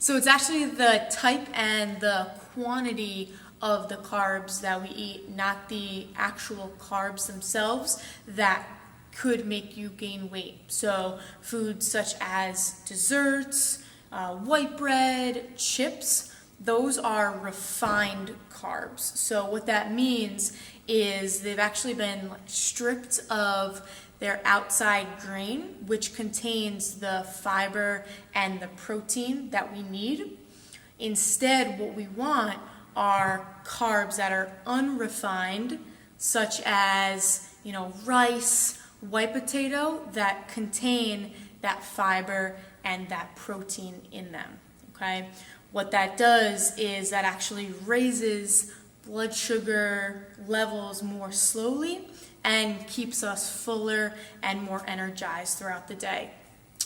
So it's actually the type and the quantity of the carbs that we eat, not the actual carbs themselves, that could make you gain weight. So foods such as desserts, white bread, chips, those are refined carbs. So what that means is they've actually been stripped of their outside grain, which contains the fiber and the protein that we need. Instead, what we want are carbs that are unrefined, such as, rice, white potato, that contain that fiber and that protein in them, okay? What that does is that actually raises blood sugar levels more slowly and keeps us fuller and more energized throughout the day.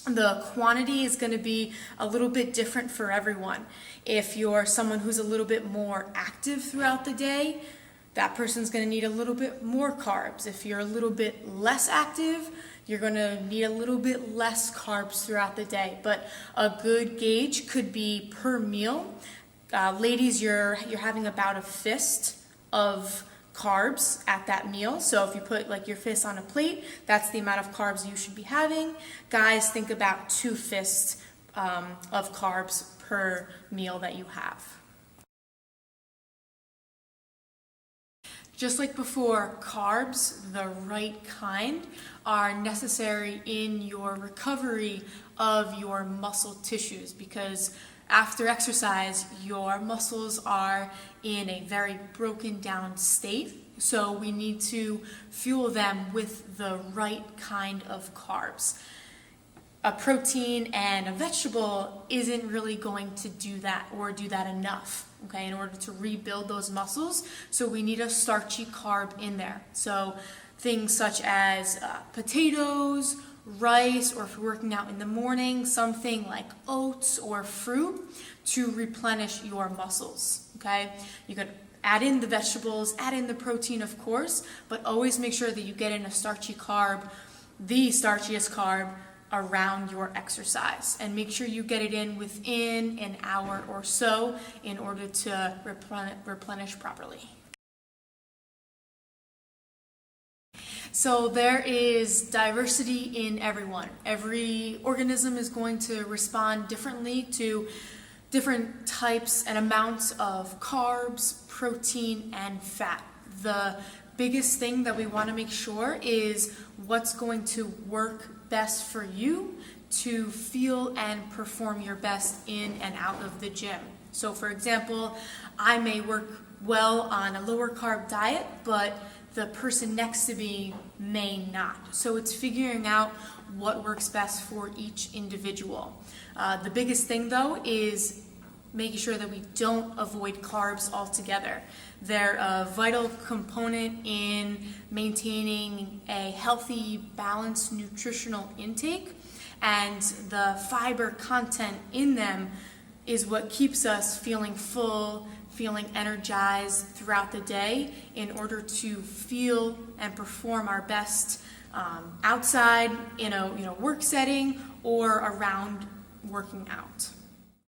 The quantity is going to be a little bit different for everyone. If you're someone who's a little bit more active throughout the day, that person's going to need a little bit more carbs. If you're a little bit less active, you're going to need a little bit less carbs throughout the day. But a good gauge could be per meal. Ladies, you're having about a fist of carbs at that meal. So if you put your fist on a plate, that's the amount of carbs you should be having. Guys, think about 2 fists of carbs per meal that you have. Just like before, carbs, the right kind, are necessary in your recovery of your muscle tissues, because after exercise, your muscles are in a very broken down state. So we need to fuel them with the right kind of carbs. A protein and a vegetable isn't really going to do that or do that enough, okay, in order to rebuild those muscles. So we need a starchy carb in there. So things such as potatoes, rice, or if you're working out in the morning, something like oats or fruit to replenish your muscles, okay? You can add in the vegetables, add in the protein, of course, but always make sure that you get in a starchy carb, the starchiest carb, around your exercise, and make sure you get it in within an hour or so in order to replenish properly. So there is diversity in everyone. Every organism is going to respond differently to different types and amounts of carbs, protein, and fat. The biggest thing that we want to make sure is what's going to work best for you to feel and perform your best in and out of the gym. So for example, I may work well on a lower carb diet, but the person next to me may not. So it's figuring out what works best for each individual. The biggest thing though is making sure that we don't avoid carbs altogether. They're a vital component in maintaining a healthy, balanced nutritional intake, and the fiber content in them is what keeps us feeling full, feeling energized throughout the day in order to feel and perform our best outside in a work setting or around working out.